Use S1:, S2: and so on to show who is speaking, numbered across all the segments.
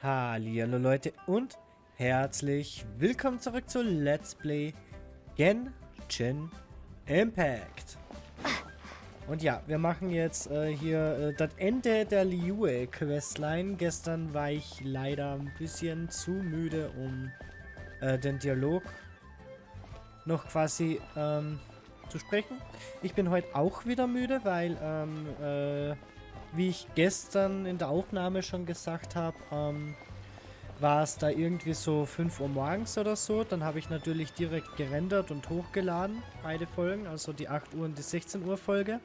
S1: Hallihallo Leute und herzlich willkommen zurück zu Let's Play Genshin Impact. Und ja, wir machen jetzt hier das Ende der Liyue Questline. Gestern war ich leider ein bisschen zu müde, um den Dialog noch quasi zu sprechen. Ich bin heute auch wieder müde, weil wie ich gestern in der Aufnahme schon gesagt habe, war es da irgendwie so 5 Uhr morgens oder so. Dann habe ich natürlich direkt gerendert und hochgeladen, beide Folgen, also die 8 Uhr und die 16 Uhr Folge.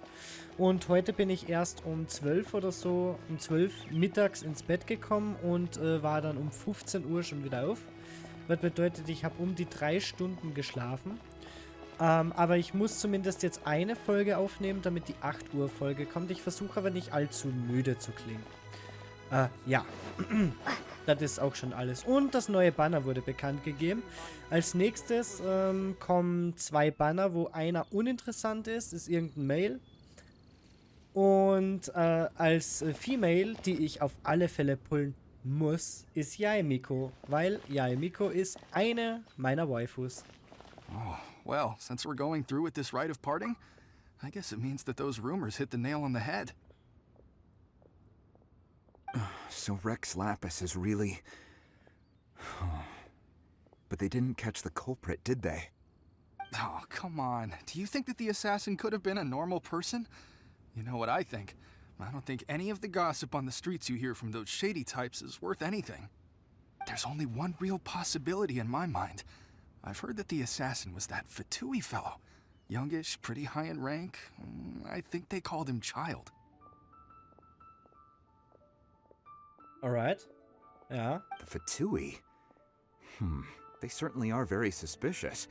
S1: Und heute bin ich erst um 12 oder so, um 12 mittags ins Bett gekommen und war dann um 15 Uhr schon wieder auf. Das bedeutet, ich habe um die 3 Stunden geschlafen. Aber ich muss zumindest jetzt eine Folge aufnehmen, damit die 8 Uhr Folge kommt. Ich versuche aber nicht allzu müde zu klingen. Ja. Das ist auch schon alles. Und das neue Banner wurde bekannt gegeben. Als nächstes kommen 2 Banner, wo einer uninteressant ist irgendein Mail. Und als Female, die ich auf alle Fälle pullen muss, ist Yaemiko. Weil Yaemiko ist eine meiner Waifus.
S2: Oh, well, since we're going through with this rite of parting, I guess it means that those rumors hit the nail on the head.
S3: So Rex Lapis is really... But they didn't catch the culprit, did they?
S2: Oh, come on. Do you think that the assassin could have been a normal person? You know what I think. I don't think any of the gossip on the streets you hear from those shady types is worth anything. There's only one real possibility in my mind. I've heard that the assassin was that Fatui fellow. Youngish, pretty high in rank. I think they called him Child.
S1: Alright. Ja.
S3: The Fatui? They certainly are very suspicious.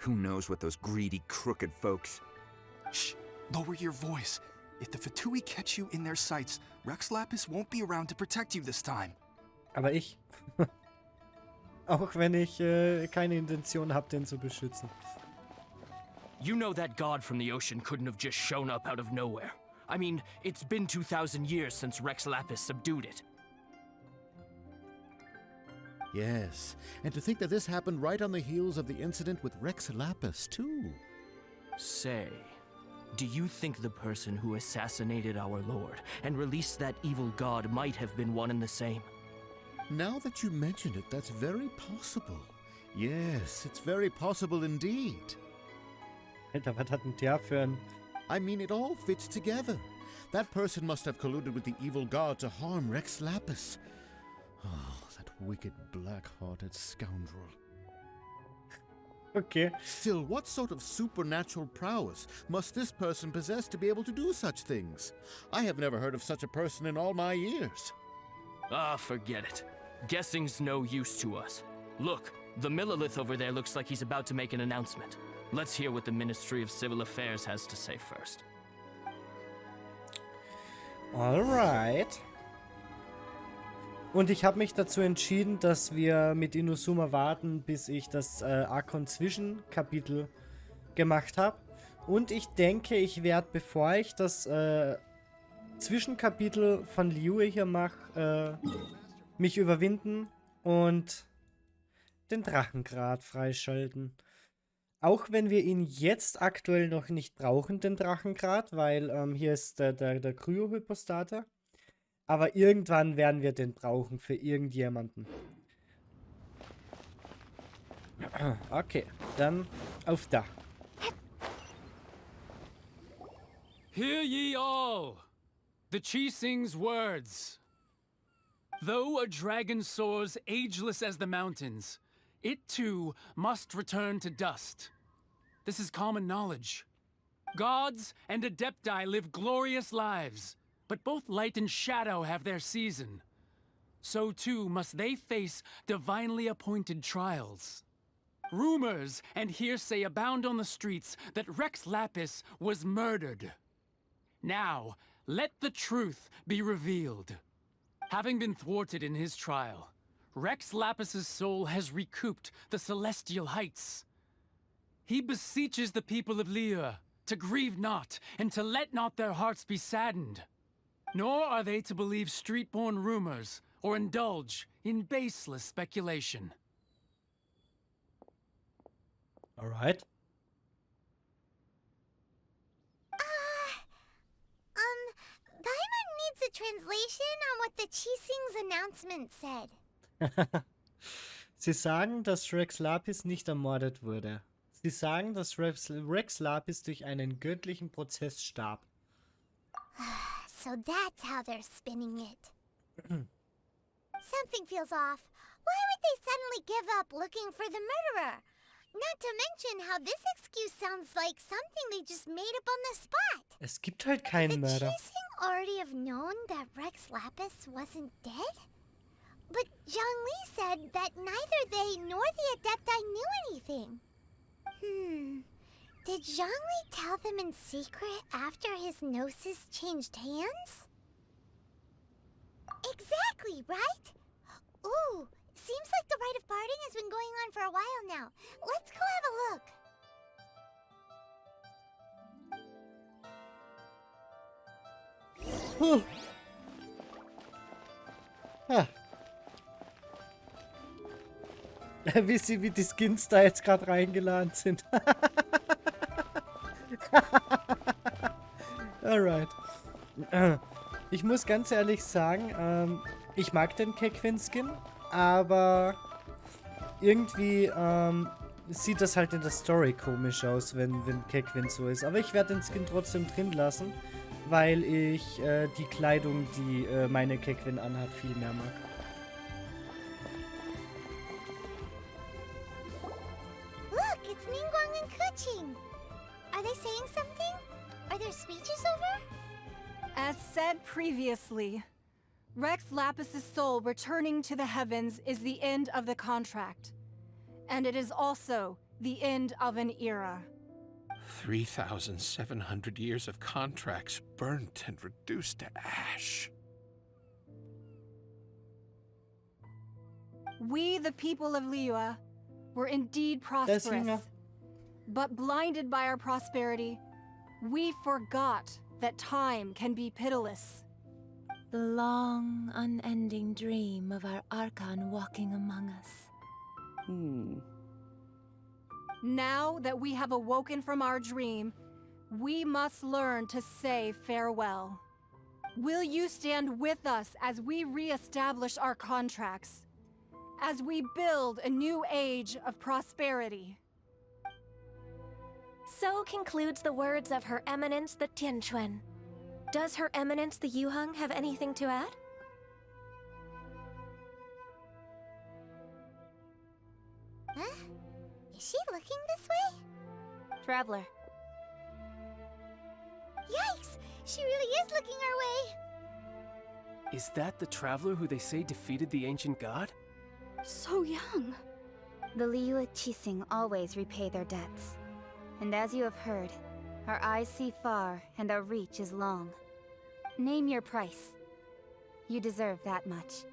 S3: Who knows what those greedy, crooked folks...
S2: Shh! Lower your voice. If the Fatui catch you in their sights, Rex Lapis won't be around to protect you this time.
S1: Aber ich. Auch wenn ich keine Intention habe, den zu beschützen.
S4: You know that god from the ocean couldn't have just shown up out of nowhere. I mean, it's been 2,000 years since Rex Lapis subdued it.
S5: Yes, and to think that this happened right on the heels of the incident with Rex Lapis, too.
S4: Say, do you think the person who assassinated our lord and released that evil god might have been one and the same?
S5: Now that you mention it, that's very possible. Yes, it's very possible indeed.
S1: Alter, was hat denn der für ein...
S5: I mean, it all fits together. That person must have colluded with the evil god to harm Rex Lapis. Oh, that wicked, black-hearted scoundrel.
S1: Okay.
S5: Still, what sort of supernatural prowess must this person possess to be able to do such things? I have never heard of such a person in all my years.
S4: Ah, forget it. Guessing's no use to us. Look, the Millilith over there looks like he's about to make an announcement. Let's hear what the Ministry of Civil Affairs has to say first.
S1: Alright. Und ich habe mich dazu entschieden, dass wir mit Inazuma warten, bis ich das Archon-Zwischenkapitel gemacht habe. Und ich denke, ich werde, bevor ich das Zwischenkapitel von Liyue hier mache, mich überwinden und den Drachengrad freischalten. Auch wenn wir ihn jetzt aktuell noch nicht brauchen, den Drachengrad, weil hier ist der Kryohypostater. Aber irgendwann werden wir den brauchen für irgendjemanden. Okay, dann auf da.
S6: Hear ye all, the Chising's words. Though a dragon soars ageless as the mountains, it too must return to dust. This is common knowledge. Gods and adepti live glorious lives, but both light and shadow have their season. So too must they face divinely appointed trials. Rumors and hearsay abound on the streets that Rex Lapis was murdered. Now, let the truth be revealed. Having been thwarted in his trial, Rex Lapis's soul has recouped the celestial heights. He beseeches the people of Liyue to grieve not and to let not their hearts be saddened. Nor are they to believe street-born rumors or indulge in baseless speculation.
S1: Alright.
S7: Paimon needs a translation on what the Chising's announcement said.
S1: Sie sagen, dass Rex Lapis nicht ermordet wurde. Sie sagen, dass Rex Lapis durch einen göttlichen Prozess starb.
S7: So that's how they're spinning it. Something feels off. Why would they suddenly give up looking for the murderer? Not to mention how this excuse sounds like something they just made up on the spot.
S1: Es gibt halt keinen
S7: The
S1: Mörder.
S7: Chising already have known that Rex Lapis wasn't dead? But Zhongli said that neither they nor the Adepti knew anything. Did Zhongli tell them in secret after his gnosis changed hands? Exactly, right? Ooh, seems like the rite of parting has been going on for a while now. Let's go have a look.
S1: Ah. Wisst ihr, wie die Skins da jetzt gerade reingeladen sind? Alright. Ich muss ganz ehrlich sagen, ich mag den Kekvin-Skin, aber irgendwie sieht das halt in der Story komisch aus, wenn Kekvin so ist. Aber ich werde den Skin trotzdem drin lassen, weil ich die Kleidung, die meine Kekvin anhat, viel mehr mag.
S7: Look, it's Ningguang and Kuching. Are they saying something? Are their speeches over?
S8: As said previously, Rex Lapis's soul returning to the heavens is the end of the contract. And it is also the end of an era.
S9: 3,700 years of contracts burnt and reduced to ash.
S8: We, the people of Liyue, were indeed prosperous. But blinded by our prosperity, we forgot that time can be pitiless.
S10: The long, unending dream of our Archon walking among us.
S8: Now that we have awoken from our dream, we must learn to say farewell. Will you stand with us as we re-establish our contracts? As we build a new age of prosperity?
S10: So concludes the words of Her Eminence the Tianquan. Does Her Eminence the Yuheng have anything to add?
S7: Huh? Is she looking this way?
S10: Traveler.
S7: Yikes! She really is looking our way!
S11: Is that the traveler who they say defeated the ancient god?
S12: So young.
S13: The Liyue Chising always repay their debts. And as you have heard, our eyes see far and our reach is long. Name your price. You deserve that much.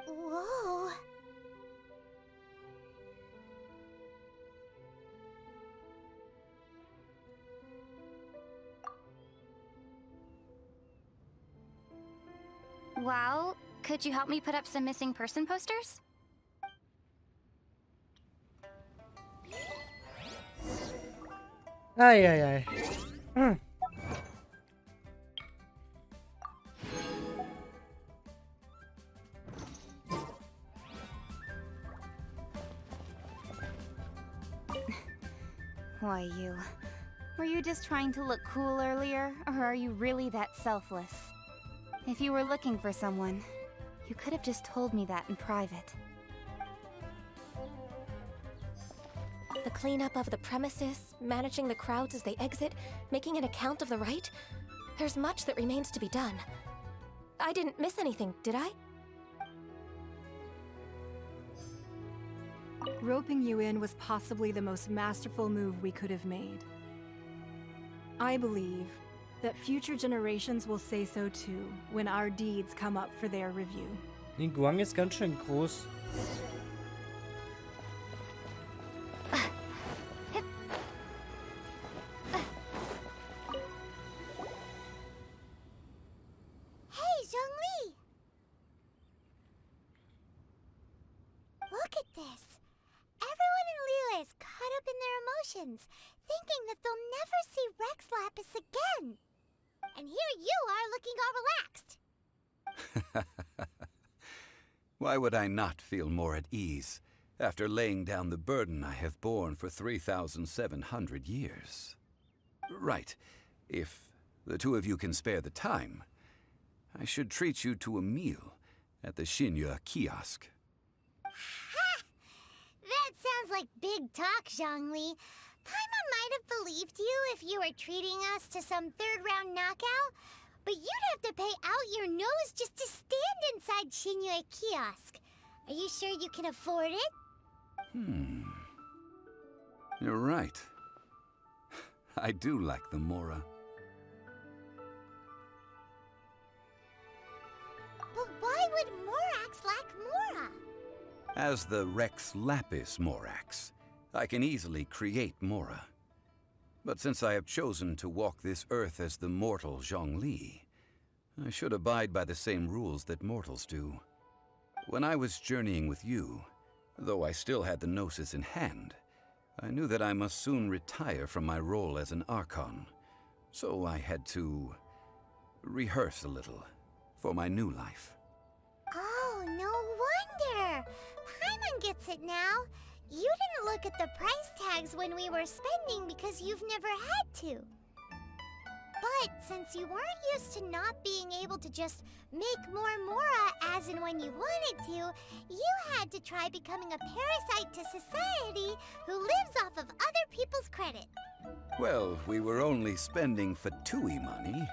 S7: Whoa!
S12: Well, could you help me put up some missing person posters?
S1: Ei, ei, ei.
S13: Why, you... Were you just trying to look cool earlier, or are you really that selfless? If you were looking for someone, you could have just told me that in private.
S10: The cleanup of the premises, managing the crowds as they exit, making an account of the rite? There's much that remains to be done. I didn't miss anything, did I?
S8: Roping you in was possibly the most masterful move we could have made. I believe that future generations will say so too when our deeds come up for their review.
S1: Ningguang ist ganz schön groß.
S7: at this. Everyone in Liyue is caught up in their emotions, thinking that they'll never see Rex Lapis again. And here you are looking all relaxed.
S3: Why would I not feel more at ease after laying down the burden I have borne for 3,700 years? Right. If the two of you can spare the time, I should treat you to a meal at the Shinya kiosk.
S7: Ha! That sounds like big talk, Zhongli. Paimon might have believed you if you were treating us to some third-round knockout, but you'd have to pay out your nose just to stand inside Shinya kiosk. Are you sure you can afford it?
S3: You're right. I do like the Mora.
S7: But why would Morax lack Mora?
S3: As the Rex Lapis Morax, I can easily create Mora. But since I have chosen to walk this earth as the mortal Zhongli, I should abide by the same rules that mortals do. When I was journeying with you, though I still had the Gnosis in hand, I knew that I must soon retire from my role as an Archon, so I had to rehearse a little for my new life.
S7: Oh, no wonder! Paimon gets it now. You didn't look at the price tags when we were spending because you've never had to. But since you weren't used to not being able to just make more Mora as and when you wanted to, you had to try becoming a parasite to society who lives off of other people's credit.
S3: Well, we were only spending Fatui money.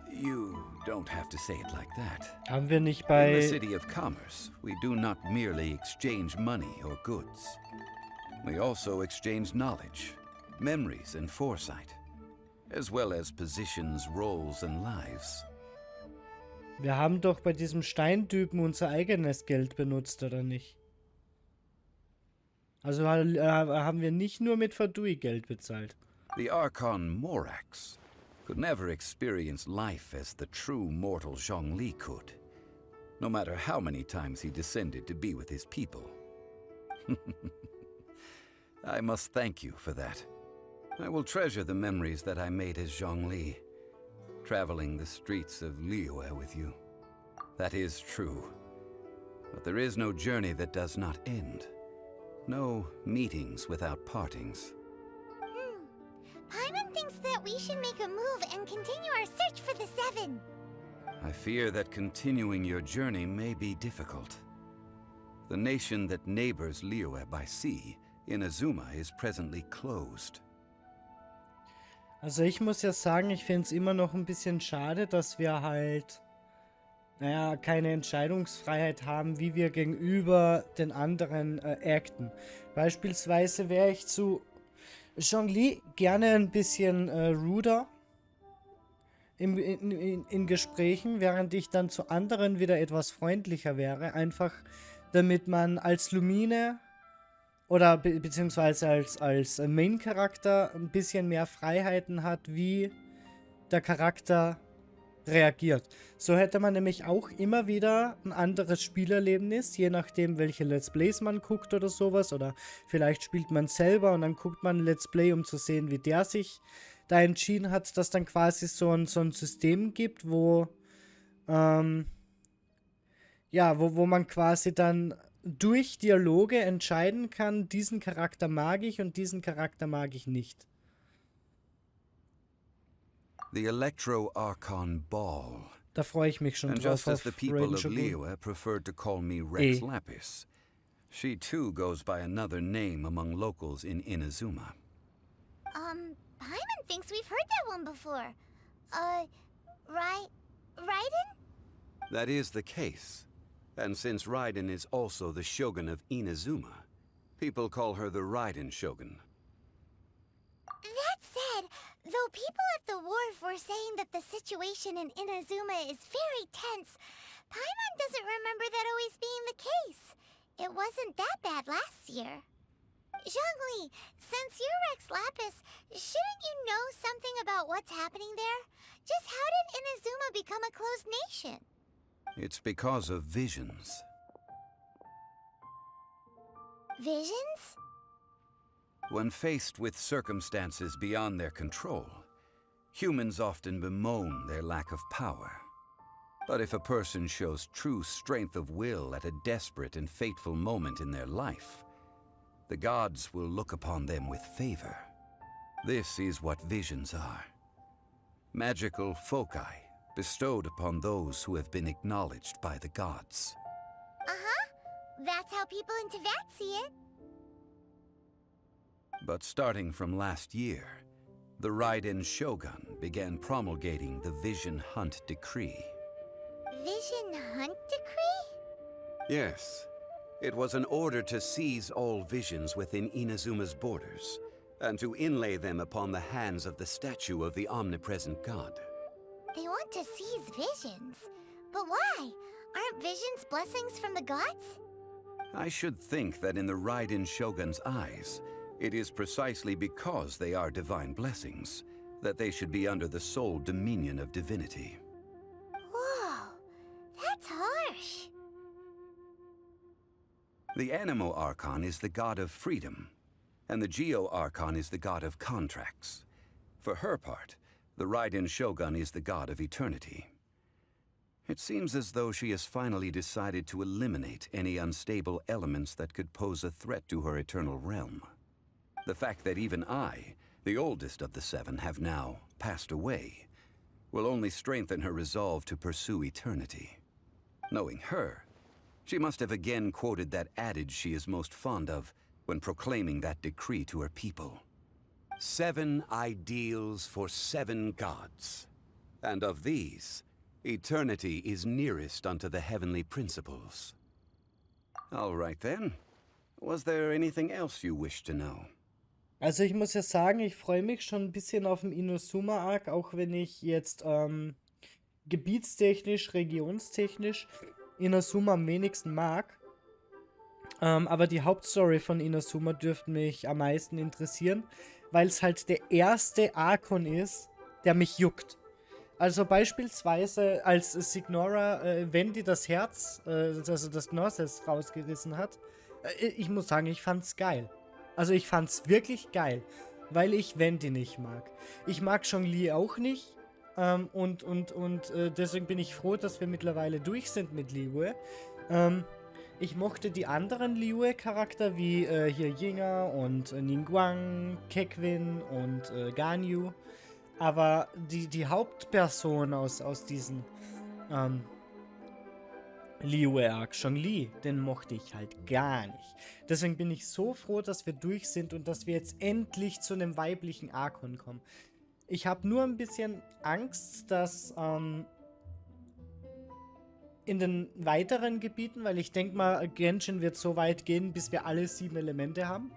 S3: You don't have to say it like that.
S1: Haben wir nicht
S3: In
S1: bei...
S3: the City of Commerce, we do not merely exchange money or goods. We also exchange knowledge, memories, and foresight, as well as positions, roles, and lives.
S1: Wir haben doch bei diesem Steintypen unser eigenes Geld benutzt, oder nicht? Also haben wir nicht nur mit Verdui Geld bezahlt.
S3: The Archon Morax could never experience life as the true mortal Zhongli could, no matter how many times he descended to be with his people. I must thank you for that. I will treasure the memories that I made as Zhongli, traveling the streets of Liyue with you. That is true. But there is no journey that does not end. No meetings without partings.
S7: Paimon thinks that we should make a move and continue our search for the Seven.
S3: I fear that continuing your journey may be difficult. The nation that neighbors Liyue by sea, Inazuma, is presently closed.
S1: Also ich muss ja sagen, ich finde es immer noch ein bisschen schade, dass wir halt, naja, keine Entscheidungsfreiheit haben, wie wir gegenüber den anderen acten. Beispielsweise wäre ich zu Zhongli gerne ein bisschen ruder in Gesprächen, während ich dann zu anderen wieder etwas freundlicher wäre. Einfach damit man als Lumine oder beziehungsweise als Main-Charakter ein bisschen mehr Freiheiten hat, wie der Charakter reagiert. So hätte man nämlich auch immer wieder ein anderes Spielerlebnis, je nachdem, welche Let's Plays man guckt oder sowas. Oder vielleicht spielt man selber und dann guckt man ein Let's Play, um zu sehen, wie der sich da entschieden hat, dass dann quasi so ein System gibt, wo wo man quasi dann durch Dialoge entscheiden kann, diesen Charakter mag ich und diesen Charakter mag ich nicht.
S3: The Electro-Archon Ball.
S1: Da freue ich mich schon
S3: And
S1: drauf
S3: just as the people of
S1: Ranger
S3: Liyue preferred to call me Rex Lapis, she too goes by another name among locals in Inazuma.
S7: Paimon thinks we've heard that one before. Raiden?
S3: That is the case. And since Raiden is also the shogun of Inazuma, people call her the Raiden Shogun.
S7: That said, though people at the wharf were saying that the situation in Inazuma is very tense, Paimon doesn't remember that always being the case. It wasn't that bad last year. Zhongli, since you're Rex Lapis, shouldn't you know something about what's happening there? Just how did Inazuma become a closed nation?
S3: It's because of visions.
S7: Visions?
S3: When faced with circumstances beyond their control, humans often bemoan their lack of power. But if a person shows true strength of will at a desperate and fateful moment in their life, the gods will look upon them with favor. This is what visions are. Magical foci bestowed upon those who have been acknowledged by the gods.
S7: Uh-huh. That's how people in Teyvat see it.
S3: But starting from last year, the Raiden Shogun began promulgating the Vision Hunt Decree.
S7: Vision Hunt Decree?
S3: Yes. It was an order to seize all visions within Inazuma's borders, and to inlay them upon the hands of the statue of the omnipresent god.
S7: They want to seize visions. But why? Aren't visions blessings from the gods?
S3: I should think that in the Raiden Shogun's eyes, it is precisely because they are divine blessings that they should be under the sole dominion of divinity.
S7: Whoa, that's harsh.
S3: The Animo Archon is the god of freedom, and the Geo Archon is the god of contracts. For her part, the Raiden Shogun is the god of eternity. It seems as though she has finally decided to eliminate any unstable elements that could pose a threat to her eternal realm. The fact that even I, the oldest of the seven, have now passed away, will only strengthen her resolve to pursue eternity. Knowing her, she must have again quoted that adage she is most fond of when proclaiming that decree to her people. 7 ideals for 7 gods, and of these, eternity is nearest unto the heavenly principles. All right then. Was there anything else you wish to know?
S1: Also ich muss ja sagen, ich freue mich schon ein bisschen auf den Inazuma-Arc, auch wenn ich jetzt gebietstechnisch, regionstechnisch Inazuma am wenigsten mag. Aber die Hauptstory von Inazuma dürfte mich am meisten interessieren, weil es halt der erste Archon ist, der mich juckt. Also beispielsweise als Signora Wendy das Herz, also das Gnosis rausgerissen hat, ich muss sagen, ich fand's geil. Also ich fand's wirklich geil, weil ich Wendy nicht mag. Ich mag Zhongli auch nicht und deswegen bin ich froh, dass wir mittlerweile durch sind mit Liyue. Ich mochte die anderen Liyue-Charakter wie hier Yinga und Ningguang, Kekwin und Ganyu. Aber die Hauptperson aus diesen Liyue-Arc, Zhongli, den mochte ich halt gar nicht. Deswegen bin ich so froh, dass wir durch sind und dass wir jetzt endlich zu einem weiblichen Archon kommen. Ich habe nur ein bisschen Angst, dass in den weiteren Gebieten, weil ich denke mal, Genshin wird so weit gehen, bis wir alle 7 Elemente haben,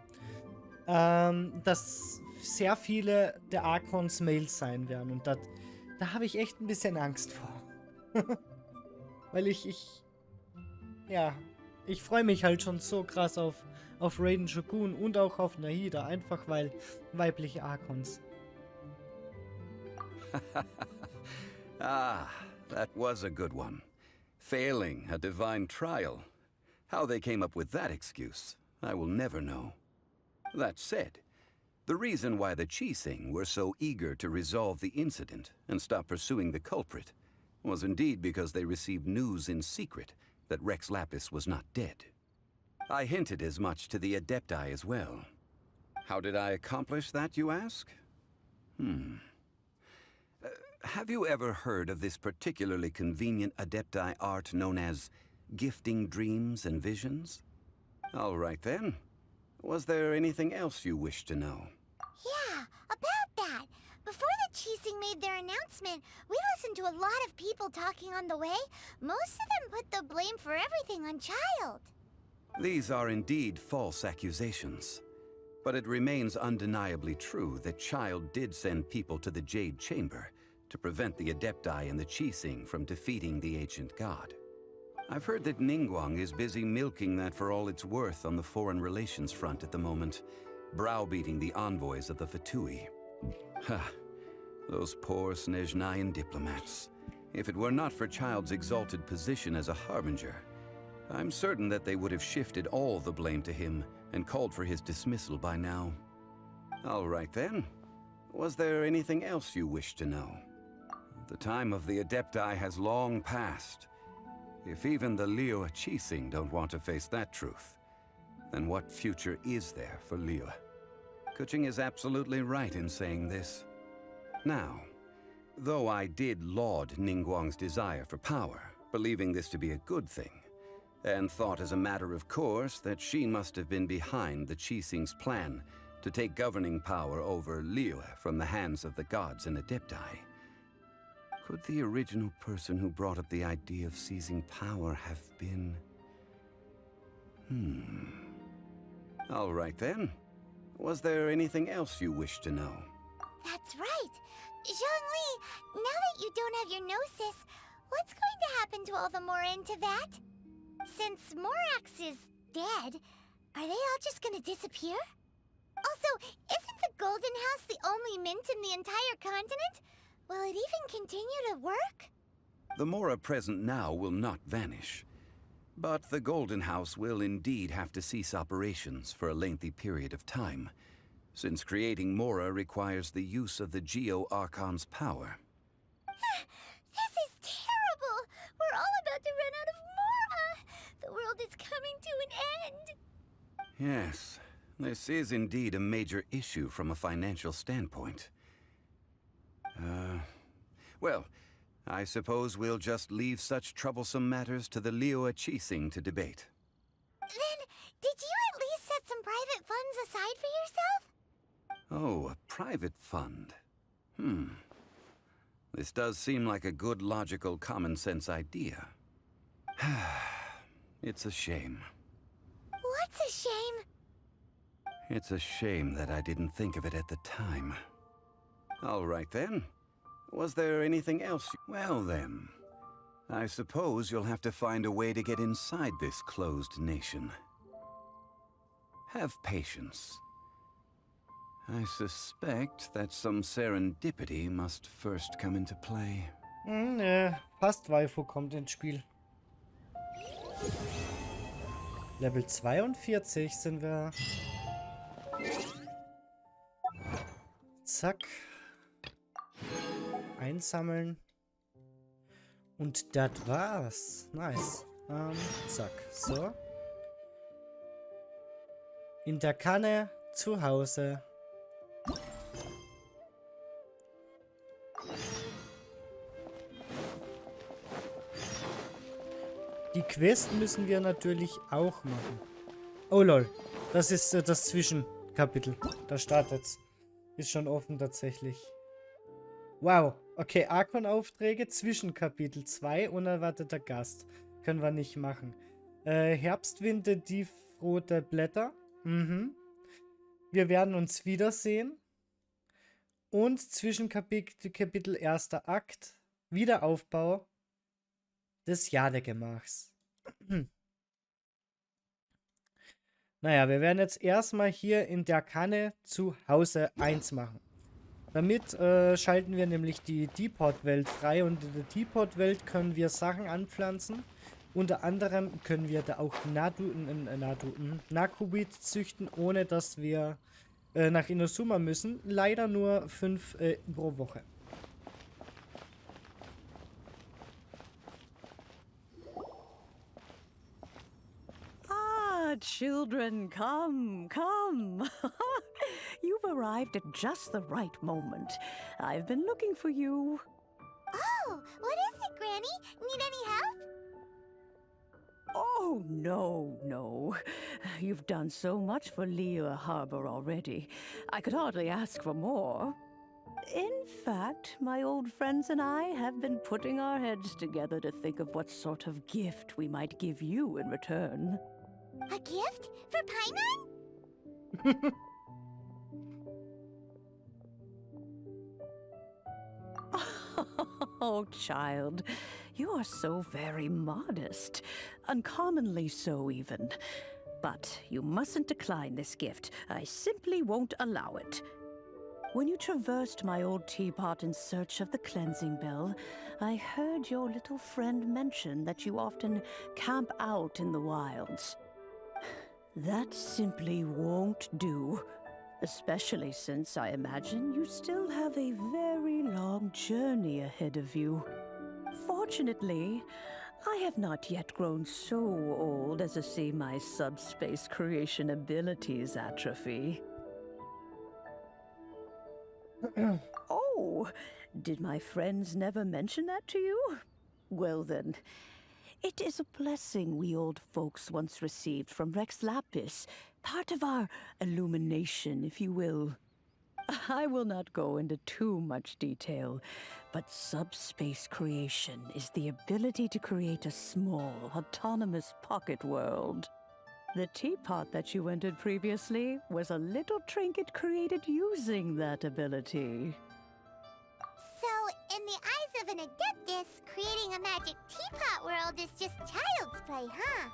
S1: dass sehr viele der Archons Males sein werden. Und da habe ich echt ein bisschen Angst vor. Weil ich freue mich halt schon so krass auf Raiden Shogun und auch auf Nahida, einfach weil weibliche Archons.
S3: Ah, that was a good one. Failing a divine trial. How they came up with that excuse, I will never know. That said, the reason why the Qixing were so eager to resolve the incident and stop pursuing the culprit was indeed because they received news in secret that Rex Lapis was not dead. I hinted as much to the Adepti as well. How did I accomplish that, you ask? Have you ever heard of this particularly convenient Adepti art known as gifting dreams and visions? All right then. Was there anything else you wish to know?
S7: Yeah, about that. Before the Qixing made their announcement, we listened to a lot of people talking on the way. Most of them put the blame for everything on Child.
S3: These are indeed false accusations. But it remains undeniably true that Child did send people to the Jade Chamber to prevent the Adepti and the Qixing from defeating the ancient god. I've heard that Ningguang is busy milking that for all it's worth on the foreign relations front at the moment, browbeating the envoys of the Fatui. Ha! Those poor Snezhnayan diplomats. If it were not for Child's exalted position as a harbinger, I'm certain that they would have shifted all the blame to him and called for his dismissal by now. All right then. Was there anything else you wish to know? The time of the Adepti has long passed. If even the Liyue Qixing don't want to face that truth, then what future is there for Liyue? Kuching is absolutely right in saying this. Now, though I did laud Ningguang's desire for power, believing this to be a good thing, and thought as a matter of course that she must have been behind the Qixing's plan to take governing power over Liyue from the hands of the gods and Adepti, could the original person who brought up the idea of seizing power have been... All right then. Was there anything else you wish to know?
S7: That's right. Zhongli, now that you don't have your gnosis, what's going to happen to all the Mora in Teyvat? Since Morax is dead, are they all just gonna disappear? Also, isn't the Golden House the only mint in the entire continent? Will it even continue to work?
S3: The Mora present now will not vanish. But the Golden House will indeed have to cease operations for a lengthy period of time, since creating Mora requires the use of the Geo-Archon's power.
S7: This is terrible! We're all about to run out of Mora! The world is coming to an end!
S3: Yes, this is indeed a major issue from a financial standpoint. Well, I suppose we'll just leave such troublesome matters to the Liyue Qixing to debate.
S7: Then, did you at least set some private funds aside for yourself?
S3: Oh, a private fund. This does seem like a good, logical, common-sense idea. It's a shame.
S7: What's a shame?
S3: It's a shame that I didn't think of it at the time. All right then. Was there anything else? Well then, I suppose you'll have to find a way to get inside this closed nation. Have patience. I suspect that some serendipity must first come into play.
S1: Fast Waifu kommt ins Spiel. Level 42 sind wir. Zack. Einsammeln. Und das war's. Nice. Zack. So. In der Kanne zu Hause. Die Quest müssen wir natürlich auch machen. Oh lol. Das ist das Zwischenkapitel. Da startet's. Ist schon offen tatsächlich. Wow. Okay, Archon-Aufträge, Zwischenkapitel 2, unerwarteter Gast. Können wir nicht machen. Herbstwinde, tiefrote Blätter. Wir werden uns wiedersehen. Und Zwischenkapitel, erster Akt, Wiederaufbau des Jadegemachs. Naja, wir werden jetzt erstmal hier in der Kanne zu Hause 1 machen. Damit schalten wir nämlich die Teapot-Welt frei und in der Teapot-Welt können wir Sachen anpflanzen. Unter anderem können wir da auch Nakubit züchten, ohne dass wir nach Inazuma müssen. Leider nur 5 pro Woche.
S14: Children, come, come. You've arrived at just the right moment. I've been looking for you.
S7: Oh, what is it, Granny? Need any help?
S14: Oh, no. You've done so much for Liyue Harbor already. I could hardly ask for more. In fact, my old friends and I have been putting our heads together to think of what sort of gift we might give you in return.
S7: A gift? For Paimon?
S14: Oh, child, you are so very modest. Uncommonly so, even. But you mustn't decline this gift. I simply won't allow it. When you traversed my old teapot in search of the cleansing bell, I heard your little friend mention that you often camp out in the wilds. That simply won't do. Especially since I imagine you still have a very long journey ahead of you. Fortunately, I have not yet grown so old as to see my subspace creation abilities atrophy. Oh, did my friends never mention that to you? Well then, it is a blessing we old folks once received from Rex Lapis, part of our illumination, if you will. I will not go into too much detail, but subspace creation is the ability to create a small, autonomous pocket world. The teapot that you entered previously was a little trinket created using that ability.
S7: So, in the eyes of an adeptus, creating a magic teapot world is just child's play, huh?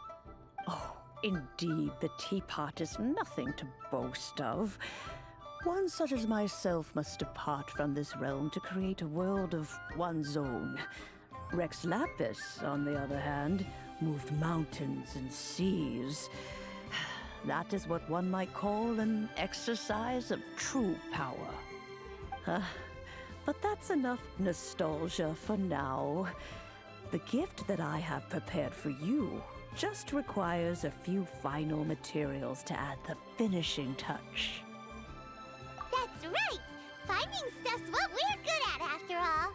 S14: Oh, indeed, the teapot is nothing to boast of. One such as myself must depart from this realm to create a world of one's own. Rex Lapis, on the other hand, moved mountains and seas. That is what one might call an exercise of true power. But that's enough nostalgia for now. The gift that I have prepared for you just requires a few final materials to add the finishing touch.
S7: That's right! Finding stuff's what we're good at, after all.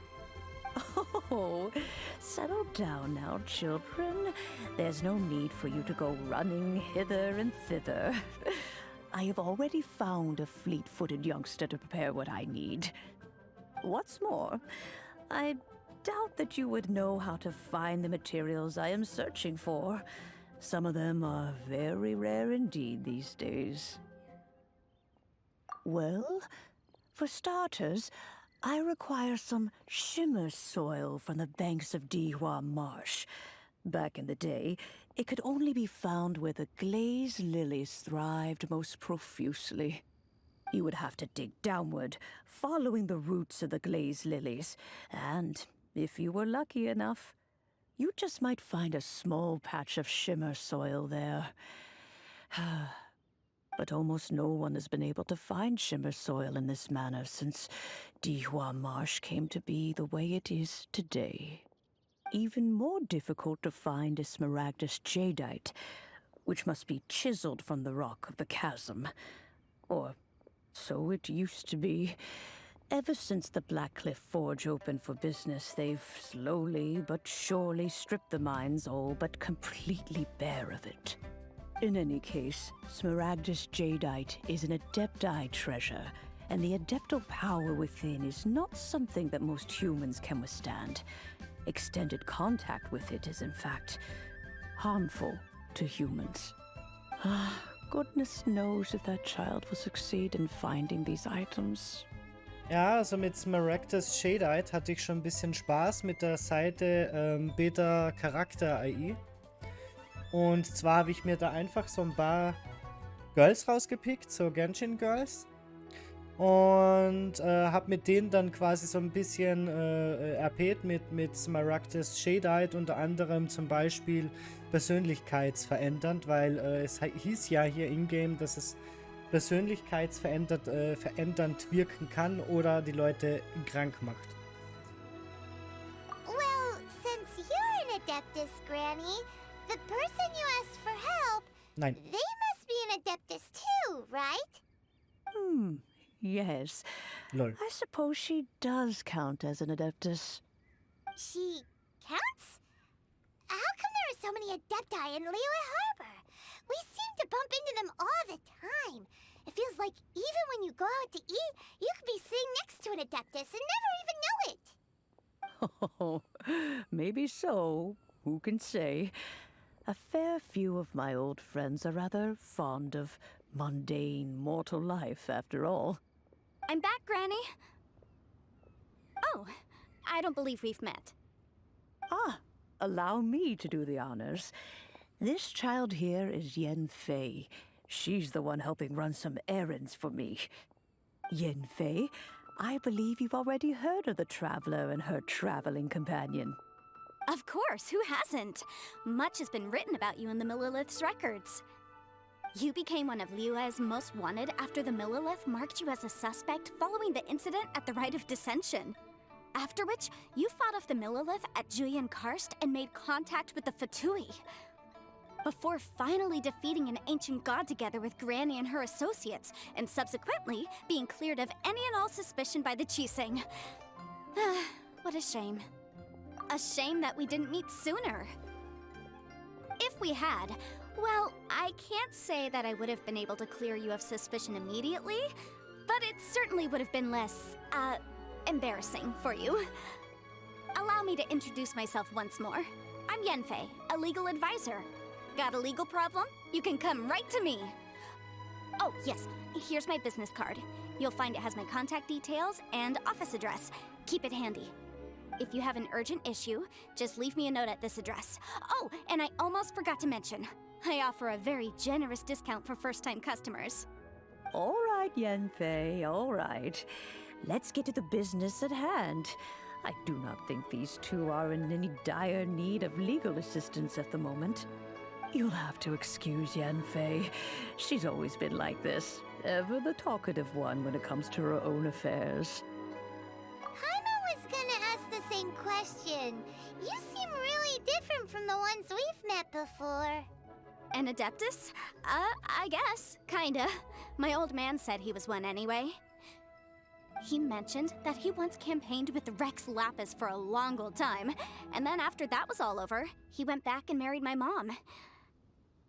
S14: Oh, settle down now, children. There's no need for you to go running hither and thither. I have already found a fleet-footed youngster to prepare what I need. What's more, I doubt that you would know how to find the materials I am searching for. Some of them are very rare indeed these days. Well, for starters, I require some shimmer soil from the banks of Dihua Marsh. Back in the day, it could only be found where the glazed lilies thrived most profusely. You would have to dig downward, following the roots of the glazed lilies, and if you were lucky enough, you just might find a small patch of shimmer soil there. But almost no one has been able to find shimmer soil in this manner since Dihua Marsh came to be the way it is today. Even more difficult to find is smaragdus jadeite, which must be chiseled from the rock of the chasm. Or so it used to be. Ever since the Blackcliff Forge opened for business, they've slowly but surely stripped the mines all but completely bare of it. In any case, smaragdus jadeite is an adepti treasure, and the adeptal power within is not something that most humans can withstand. Extended contact with it is, in fact, harmful to humans. Goodness knows if that child will succeed in finding these items.
S1: Ja, also mit Smaragdus Jadeite hatte ich schon ein bisschen Spaß mit der Seite Beta Charakter AI. Und zwar habe ich mir da einfach so ein paar Girls rausgepickt, so Genshin Girls. Und habe mit denen dann quasi so ein bisschen RP't mit Smaragdus Jadeite, unter anderem zum Beispiel persönlichkeitsverändernd, weil es hieß ja hier in-game, dass es persönlichkeitsverändernd wirken kann oder die Leute krank macht.
S7: Well, since you're an adeptus, Granny, the person you asked for help,
S1: Nein.
S7: they must be an adeptus too, right?
S14: Yes.
S1: Lol.
S14: I suppose she does count as an adeptus.
S7: She counts? How come there are so many adepti in Liyue Harbor? We seem to bump into them all the time. It feels like even when you go out to eat, you could be sitting next to an adeptus and never even know it.
S14: Oh, maybe so. Who can say? A fair few of my old friends are rather fond of mundane mortal life, after all.
S12: I'm back, Granny. Oh, I don't believe we've met.
S14: Allow me to do the honors. This child here is Yen Fei. She's the one helping run some errands for me. Yen Fei, I believe you've already heard of the traveler and her traveling companion.
S12: Of course, who hasn't? Much has been written about you in the Millilith's records. You became one of Liyue's most wanted after the Millilith marked you as a suspect following the incident at the Rite of Dissension. After which, you fought off the Millilith at Julian Karst and made contact with the Fatui. Before finally defeating an ancient god together with Granny and her associates, and subsequently being cleared of any and all suspicion by the Qixing. What a shame. A shame that we didn't meet sooner. If we had, well, I can't say that I would have been able to clear you of suspicion immediately, but it certainly would have been less, embarrassing for you. Allow me to introduce myself once more. I'm Yanfei, a legal advisor. Got a legal problem? You can come right to me. Oh, yes, here's my business card. You'll find it has my contact details and office address. Keep it handy. If you have an urgent issue, just leave me a note at this address. Oh, and I almost forgot to mention, I offer a very generous discount for first-time customers.
S14: All right, Yanfei, all right. Let's get to the business at hand. I do not think these two are in any dire need of legal assistance at the moment. You'll have to excuse Yanfei. She's always been like this, ever the talkative one when it comes to her own affairs.
S7: Paimon was gonna ask the same question. You seem really different from the ones we've met before.
S12: An Adeptus? I guess. Kinda. My old man said he was one anyway. He mentioned that he once campaigned with Rex Lapis for a long old time, and then after that was all over, he went back and married my mom.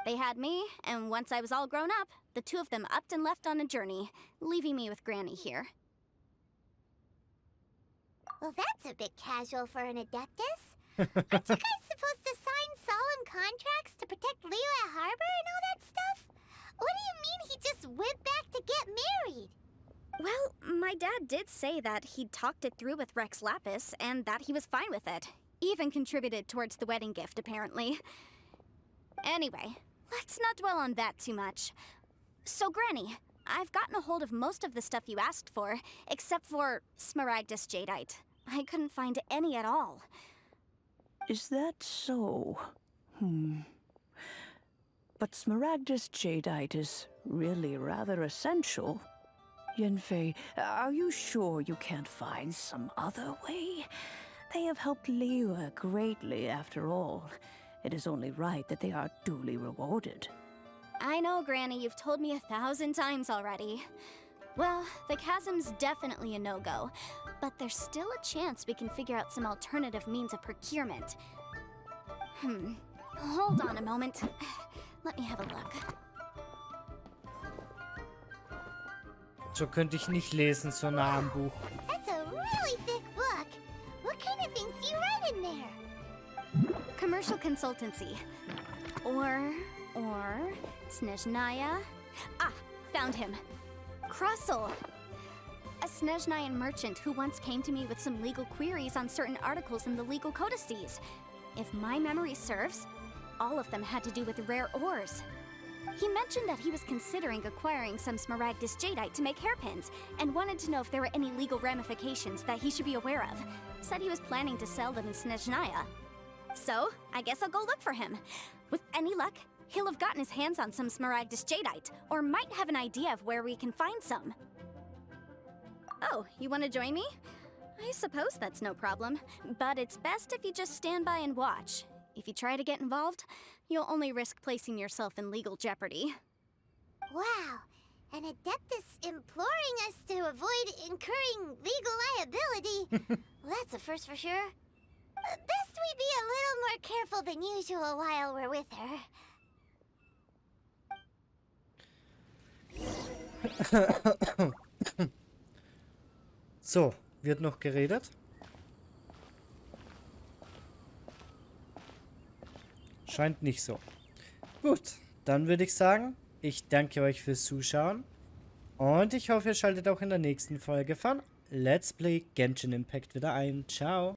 S12: They had me, and once I was all grown up, the two of them upped and left on a journey, leaving me with Granny here.
S7: Well, that's a bit casual for an Adeptus. Aren't you guys supposed to sign solemn contracts to protect Liyue at Harware and all that stuff? What do you mean he just went back to get married?
S12: Well, my dad did say that he'd talked it through with Rex Lapis, and that he was fine with it. Even contributed towards the wedding gift, apparently. Anyway, let's not dwell on that too much. So, Granny, I've gotten a hold of most of the stuff you asked for, except for Smaragdus Jadeite. I couldn't find any at all.
S14: Is that so? But Smaragdus Jadeite is really rather essential. Yanfei, are you sure you can't find some other way? They have helped Liyue greatly, after all. It is only right that they are duly rewarded.
S12: I know, Granny, you've told me 1,000 times already. Well, the chasm's definitely a no-go, but there's still a chance we can figure out some alternative means of procurement. Hold on a moment. Let me have a look.
S1: So könnte ich nicht lesen, so nah am Buch.
S7: That's a really thick book. What kind of things do you write in there?
S12: Commercial consultancy. Or Snezhnaya. Ah, found him. Krusel. A Snezhnayan merchant who once came to me with some legal queries on certain articles in the legal codices. If my memory serves, all of them had to do with rare ores. He mentioned that he was considering acquiring some Smaragdus Jadeite to make hairpins, and wanted to know if there were any legal ramifications that he should be aware of. Said he was planning to sell them in Snezhnaya. So, I guess I'll go look for him. With any luck, he'll have gotten his hands on some Smaragdus Jadeite, or might have an idea of where we can find some. Oh, you want to join me? I suppose that's no problem, but it's best if you just stand by and watch. If you try to get involved, you'll only risk placing yourself in legal jeopardy.
S7: Wow, an Adeptus imploring us to avoid incurring legal liability. Well, that's a first for sure. Best we be a little more careful than usual while we're with her.
S1: So, wird noch geredet? Scheint nicht so. Gut, dann würde ich sagen, ich danke euch fürs Zuschauen und ich hoffe, ihr schaltet auch in der nächsten Folge von Let's Play Genshin Impact wieder ein. Ciao!